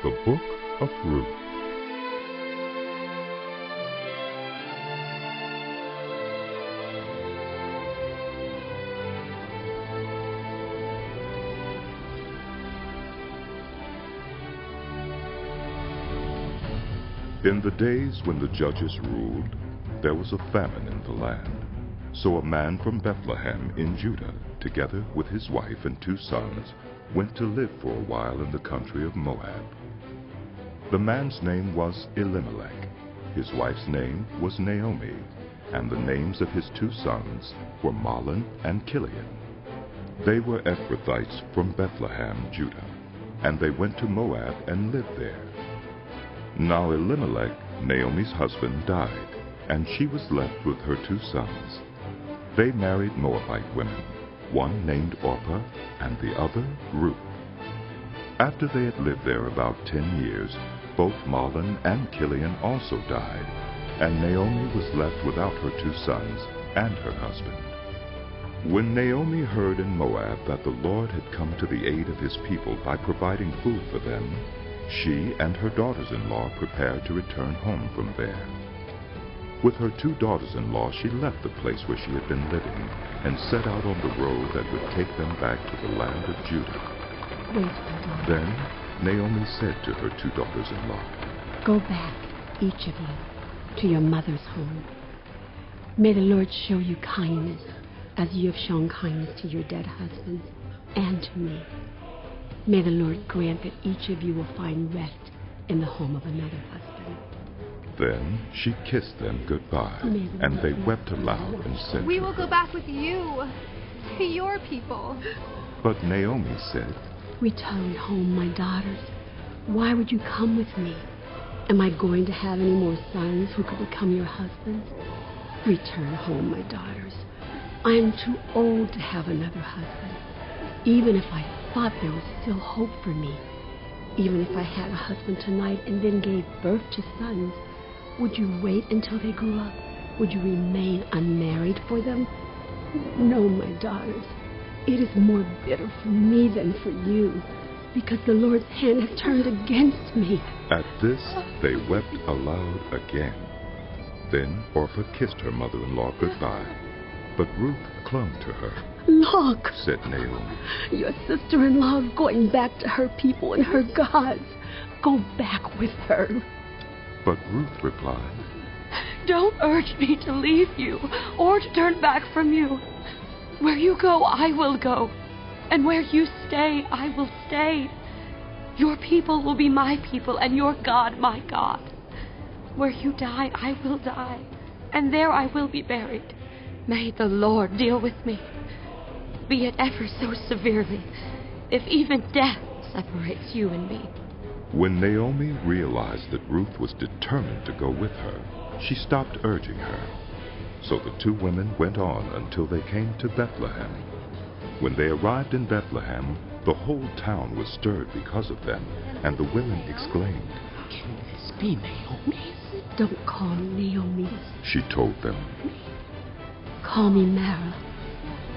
The Book of Ruth. In the days when the judges ruled, there was a famine in the land. So a man from Bethlehem in Judah, together with his wife and 2 sons, went to live for a while in the country of Moab. The man's name was Elimelech, his wife's name was Naomi, and the names of his 2 sons were Mahlon and Chilion. They were Ephrathites from Bethlehem, Judah, and they went to Moab and lived there. Now Elimelech, Naomi's husband, died, and she was left with her 2 sons. They married Moabite women, one named Orpah and the other Ruth. After they had lived there about 10 years, both Mahlon and Chilion also died, and Naomi was left without her 2 sons and her husband. When Naomi heard in Moab that the Lord had come to the aid of his people by providing food for them, she and her daughters-in-law prepared to return home from there. With her 2 daughters-in-law, she left the place where she had been living and set out on the road that would take them back to the land of Judah. Wait, my daughter. Then Naomi said to her 2 daughters-in-law, Go back, each of you, to your mother's home. May the Lord show you kindness as you have shown kindness to your dead husbands and to me. May the Lord grant that each of you will find rest in the home of another husband. Then she kissed them goodbye, and they wept aloud and said, We will go back with you to your people. But Naomi said, Return home, my daughters. Why would you come with me? Am I going to have any more sons who could become your husbands? Return home, my daughters. I am too old to have another husband. Even if I thought there was still hope for me, even if I had a husband tonight and then gave birth to sons, would you wait until they grew up? Would you remain unmarried for them? No, my daughters. It is more bitter for me than for you, because the Lord's hand has turned against me. At this, they wept aloud again. Then Orpah kissed her mother-in-law goodbye, but Ruth clung to her. Look, said Naomi, your sister-in-law is going back to her people and her gods. Go back with her. But Ruth replied, Don't urge me to leave you or to turn back from you. Where you go, I will go, and where you stay, I will stay. Your people will be my people, and your God my God. Where you die, I will die, and there I will be buried. May the Lord deal with me, be it ever so severely, if even death separates you and me. When Naomi realized that Ruth was determined to go with her, she stopped urging her. So the 2 women went on until they came to Bethlehem. When they arrived in Bethlehem, the whole town was stirred because of them, and the women exclaimed, Can this be Naomi? Don't call me Naomi, she told them. Call me Mara,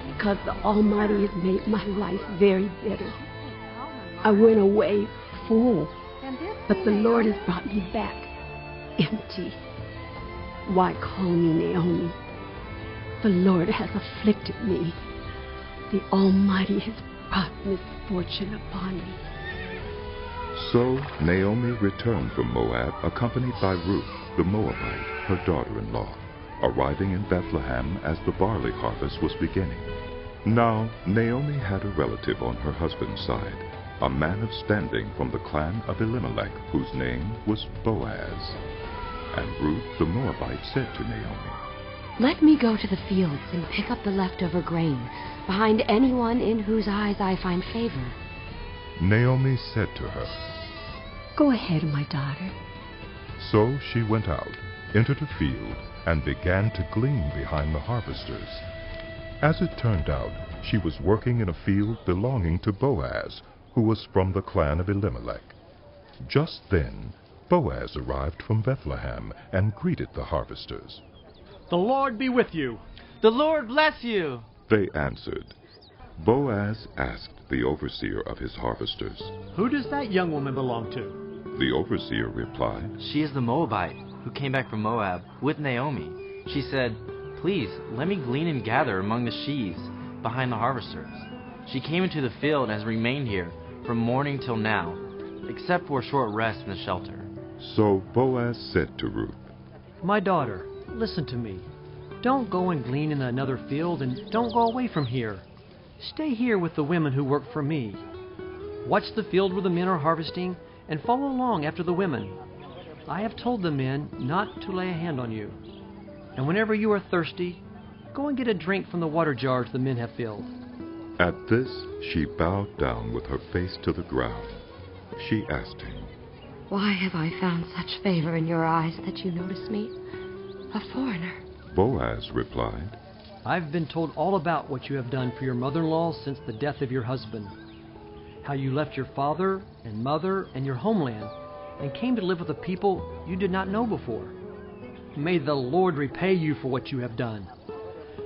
because the Almighty has made my life very bitter. I went away full, but the Lord has brought me back empty. Why call me Naomi? The Lord has afflicted me. The Almighty has brought misfortune upon me. So Naomi returned from Moab, accompanied by Ruth, the Moabite, her daughter-in-law, arriving in Bethlehem as the barley harvest was beginning. Now Naomi had a relative on her husband's side, a man of standing from the clan of Elimelech, whose name was Boaz. And Ruth the Moabite said to Naomi, Let me go to the fields and pick up the leftover grain behind anyone in whose eyes I find favor. Naomi said to her, Go ahead, my daughter. So she went out, entered a field, and began to glean behind the harvesters. As it turned out, she was working in a field belonging to Boaz, who was from the clan of Elimelech. Just then, Boaz arrived from Bethlehem and greeted the harvesters. The Lord be with you. The Lord bless you. They answered. Boaz asked the overseer of his harvesters, Who does that young woman belong to? The overseer replied, She is the Moabite who came back from Moab with Naomi. She said, Please, let me glean and gather among the sheaves behind the harvesters. She came into the field and has remained here from morning till now, except for a short rest in the shelter. So Boaz said to Ruth, My daughter, listen to me. Don't go and glean in another field, and don't go away from here. Stay here with the women who work for me. Watch the field where the men are harvesting, and follow along after the women. I have told the men not to lay a hand on you. And whenever you are thirsty, go and get a drink from the water jars the men have filled. At this, she bowed down with her face to the ground. She asked him, Why have I found such favor in your eyes that you notice me, a foreigner? Boaz replied, I've been told all about what you have done for your mother-in-law since the death of your husband. How you left your father and mother and your homeland and came to live with a people you did not know before. May the Lord repay you for what you have done.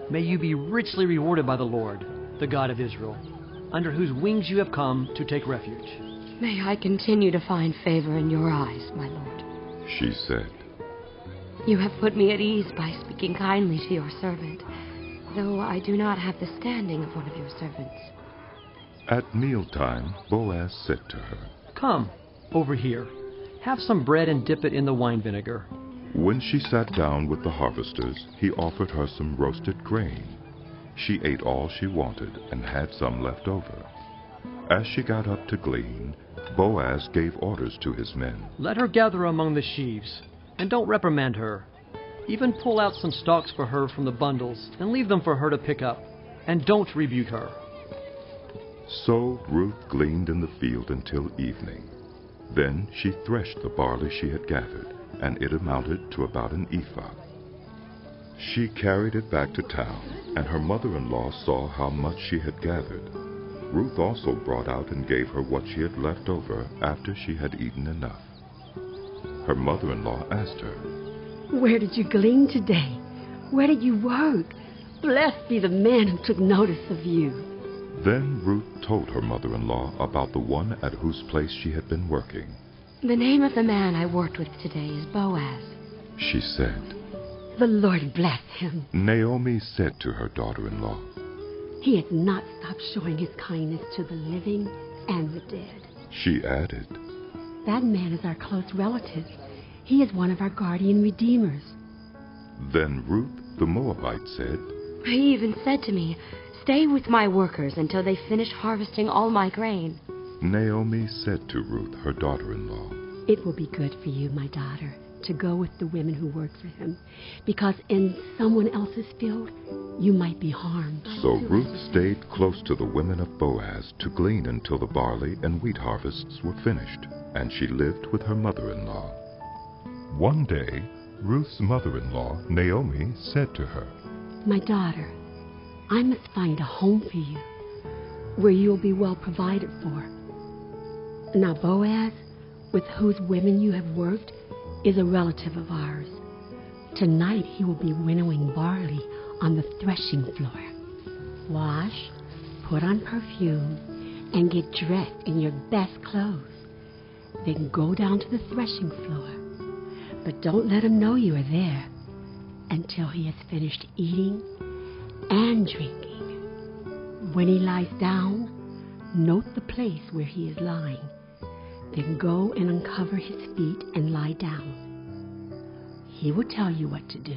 May you be richly rewarded by the Lord, the God of Israel, under whose wings you have come to take refuge. May I continue to find favor in your eyes, my lord. she said. You have put me at ease by speaking kindly to your servant, though I do not have the standing of one of your servants. At mealtime, Boaz said to her, Come, over here. Have some bread and dip it in the wine vinegar. When she sat down with the harvesters, he offered her some roasted grain. She ate all she wanted and had some left over. As she got up to glean, Boaz gave orders to his men. Let her gather among the sheaves, and don't reprimand her. Even pull out some stalks for her from the bundles, and leave them for her to pick up, and don't rebuke her. So Ruth gleaned in the field until evening. Then she threshed the barley she had gathered, and it amounted to about an ephah. She carried it back to town, and her mother-in-law saw how much she had gathered. Ruth also brought out and gave her what she had left over after she had eaten enough. Her mother-in-law asked her, Where did you glean today? Where did you work? Blessed be the man who took notice of you. Then Ruth told her mother-in-law about the one at whose place she had been working. The name of the man I worked with today is Boaz. She said. The Lord bless him. Naomi said to her daughter-in-law, He has not stopped showing his kindness to the living and the dead. She added, That man is our close relative. He is one of our guardian redeemers. Then Ruth the Moabite said, He even said to me, Stay with my workers until they finish harvesting all my grain. Naomi said to Ruth, her daughter-in-law, It will be good for you, my daughter, to go with the women who work for him, because in someone else's field, you might be harmed. So Ruth stayed close to the women of Boaz to glean until the barley and wheat harvests were finished, and she lived with her mother-in-law. One day, Ruth's mother-in-law, Naomi, said to her, My daughter, I must find a home for you, where you will be well provided for. Now Boaz, with whose women you have worked, is a relative of ours. Tonight he will be winnowing barley on the threshing floor. Wash, put on perfume, and get dressed in your best clothes. Then go down to the threshing floor. But don't let him know you are there until he has finished eating and drinking. When he lies down, note the place where he is lying. Then go and uncover his feet and lie down. He will tell you what to do.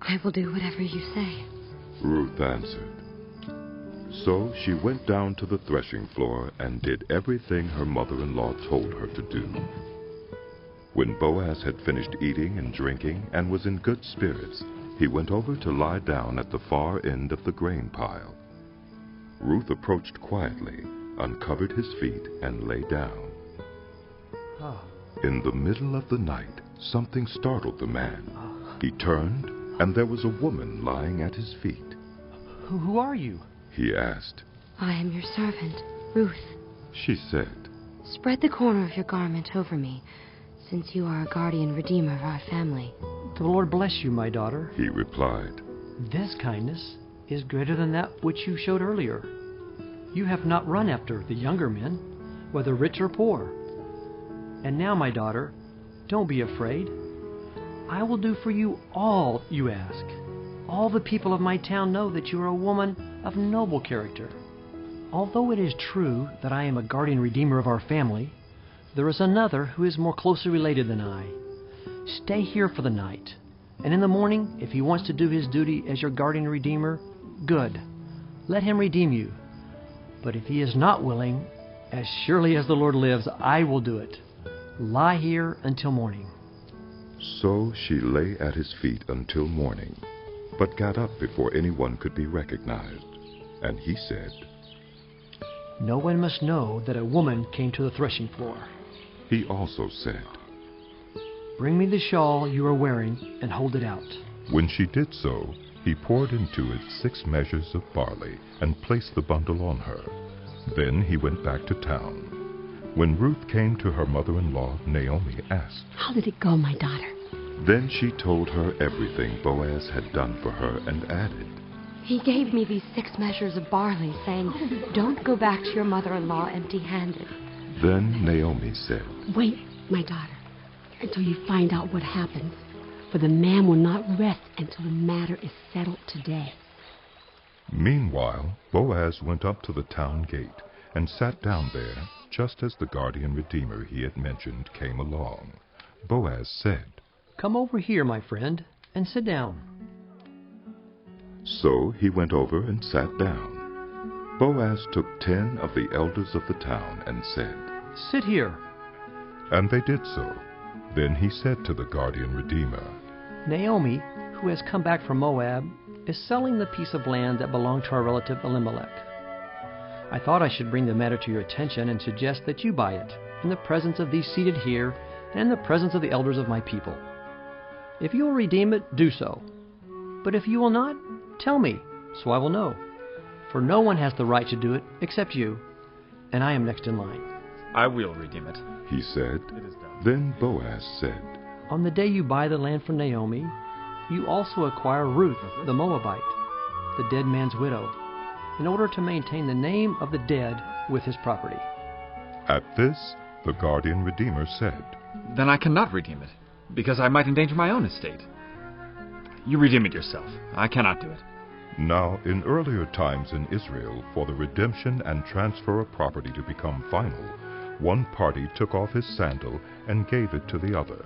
I will do whatever you say. Ruth answered. So she went down to the threshing floor and did everything her mother-in-law told her to do. When Boaz had finished eating and drinking and was in good spirits, he went over to lie down at the far end of the grain pile. Ruth approached quietly, uncovered his feet, and lay down. In the middle of the night, something startled the man. He turned, and there was a woman lying at his feet. Who are you? He asked. I am your servant, Ruth. She said, Spread the corner of your garment over me, since you are a guardian redeemer of our family. The Lord bless you, my daughter. He replied. This kindness is greater than that which you showed earlier. You have not run after the younger men, whether rich or poor. And now, my daughter, don't be afraid. I will do for you all you ask. All the people of my town know that you are a woman of noble character. Although it is true that I am a guardian redeemer of our family, there is another who is more closely related than I. Stay here for the night, and in the morning, if he wants to do his duty as your guardian redeemer, good. Let him redeem you. But if he is not willing, as surely as the Lord lives, I will do it. Lie here until morning. So she lay at his feet until morning, but got up before anyone could be recognized. And he said, No one must know that a woman came to the threshing floor. He also said, Bring me the shawl you are wearing and hold it out. When she did so, he poured into it 6 measures of barley and placed the bundle on her. Then he went back to town. When Ruth came to her mother-in-law, Naomi asked, How did it go, my daughter? Then she told her everything Boaz had done for her and added, He gave me these 6 measures of barley, saying, Don't go back to your mother-in-law empty-handed. Then Naomi said, Wait, my daughter, until you find out what happens, for the man will not rest until the matter is settled today. Meanwhile, Boaz went up to the town gate and sat down there just as the guardian redeemer he had mentioned came along. Boaz said, Come over here, my friend, and sit down. So he went over and sat down. Boaz took 10 of the elders of the town and said, Sit here. And they did so. Then he said to the guardian redeemer, Naomi, who has come back from Moab, is selling the piece of land that belonged to our relative Elimelech. I thought I should bring the matter to your attention and suggest that you buy it, in the presence of these seated here and in the presence of the elders of my people. If you will redeem it, do so. But if you will not, tell me, so I will know. For no one has the right to do it except you, and I am next in line. I will redeem it. He said. It is done. Then Boaz said, On the day you buy the land from Naomi, you also acquire Ruth, the Moabite, the dead man's widow, in order to maintain the name of the dead with his property. At this, the guardian redeemer said, Then I cannot redeem it, because I might endanger my own estate. You redeem it yourself. I cannot do it. Now, in earlier times in Israel, for the redemption and transfer of property to become final, one party took off his sandal and gave it to the other.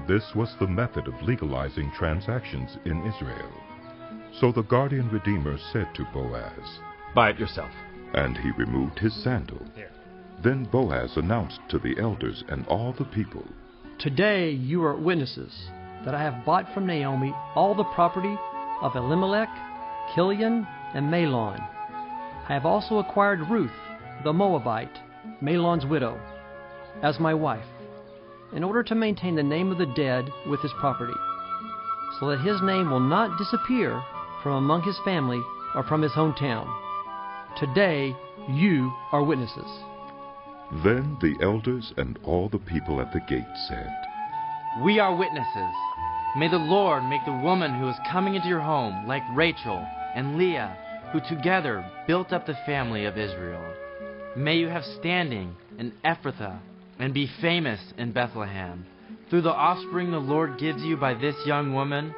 This was the method of legalizing transactions in Israel. So the guardian redeemer said to Boaz, Buy it yourself. and he removed his sandal. Here. Then Boaz announced to the elders and all the people, Today you are witnesses that I have bought from Naomi all the property of Elimelech, Kilion, and Mahlon. I have also acquired Ruth, the Moabite, Mahlon's widow, as my wife, in order to maintain the name of the dead with his property, so that his name will not disappear from among his family or from his hometown. Today you are witnesses. Then the elders and all the people at the gate said, We are witnesses. May the Lord make the woman who is coming into your home like Rachel and Leah, who together built up the family of Israel. May you have standing in Ephrathah and be famous in Bethlehem. Through the offspring the Lord gives you by this young woman,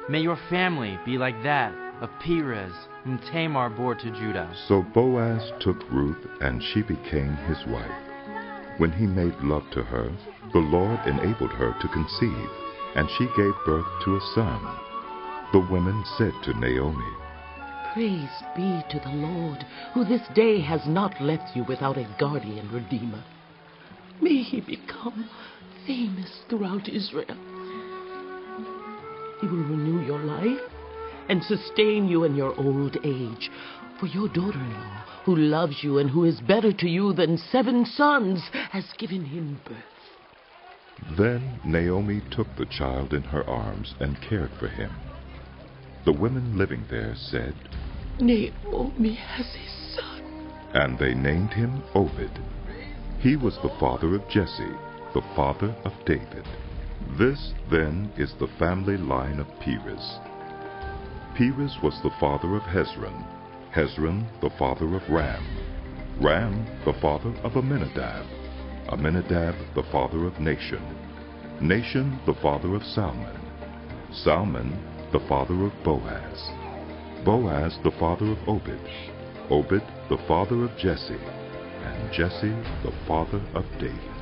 may your family be like that of Perez, whom Tamar bore to Judah. So Boaz took Ruth, and she became his wife. When he made love to her, the Lord enabled her to conceive, and she gave birth to a son. The women said to Naomi, Praise be to the Lord, who this day has not left you without a guardian redeemer. May he become famous throughout Israel. He will renew your life and sustain you in your old age. For your daughter-in-law, who loves you and who is better to you than 7 sons, has given him birth. Then Naomi took the child in her arms and cared for him. The women living there said, Naomi has a son. and they named him Obed. He was the father of Jesse, the father of David. This, then, is the family line of Perez. Perez was the father of Hezron, Hezron the father of Ram, Ram the father of Amminadab, Amminadab the father of Nahshon, Nahshon the father of Salmon, Salmon the father of Boaz, Boaz the father of Obed, Obed the father of Jesse, and Jesse the father of David.